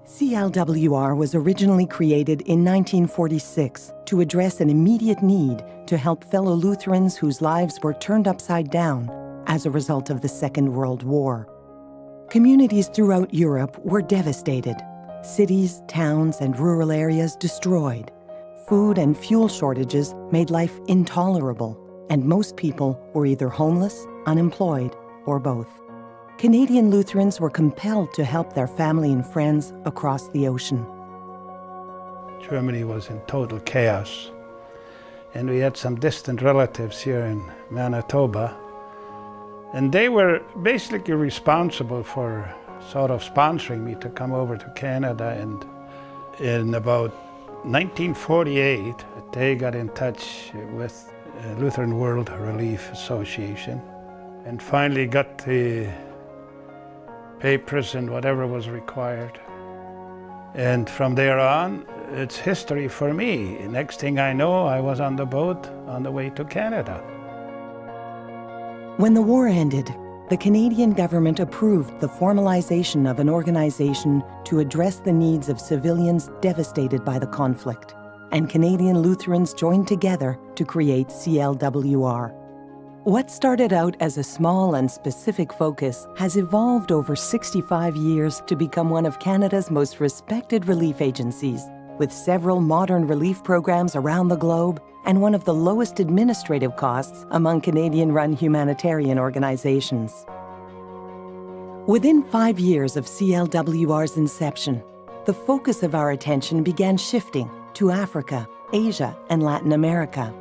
CLWR was originally created in 1946 to address an immediate need to help fellow Lutherans whose lives were turned upside down as a result of the Second World War. Communities throughout Europe were devastated. Cities, towns, and rural areas destroyed. Food and fuel shortages made life intolerable, and most people were either homeless, unemployed, or both. Canadian Lutherans were compelled to help their family and friends across the ocean. Germany was in total chaos, and we had some distant relatives here in Manitoba, and they were basically responsible for sort of sponsoring me to come over to Canada. And in about 1948, they got in touch with Lutheran World Relief Association and finally got the papers and whatever was required. And from there on, it's history for me. Next thing I know, I was on the boat on the way to Canada. When the war ended, the Canadian government approved the formalization of an organization to address the needs of civilians devastated by the conflict, and Canadian Lutherans joined together to create CLWR. What started out as a small and specific focus has evolved over 65 years to become one of Canada's most respected relief agencies, with several modern relief programs around the globe and one of the lowest administrative costs among Canadian-run humanitarian organizations. Within 5 years of CLWR's inception, the focus of our attention began shifting to Africa, Asia, and Latin America.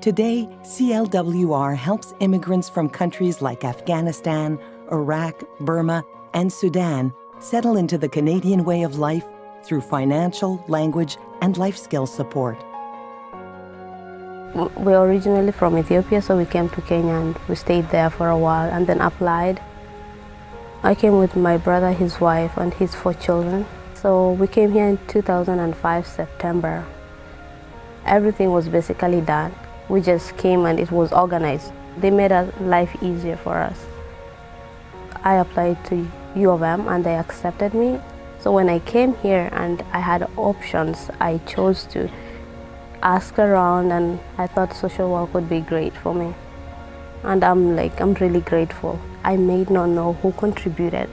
Today, CLWR helps immigrants from countries like Afghanistan, Iraq, Burma, and Sudan settle into the Canadian way of life through financial, language, and life skills support. We're originally from Ethiopia, so we came to Kenya and we stayed there for a while and then applied. I came with my brother, his wife, and his 4 children. So we came here in 2005, September. Everything was basically done. We just came and it was organized. They made our life easier for us. I applied to U of M and they accepted me. So when I came here and I had options, I chose to ask around, and I thought social work would be great for me. And I'm really grateful. I may not know who contributed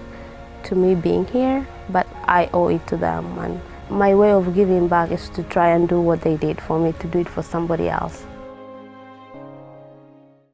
to me being here, but I owe it to them. And my way of giving back is to try and do what they did for me, to do it for somebody else.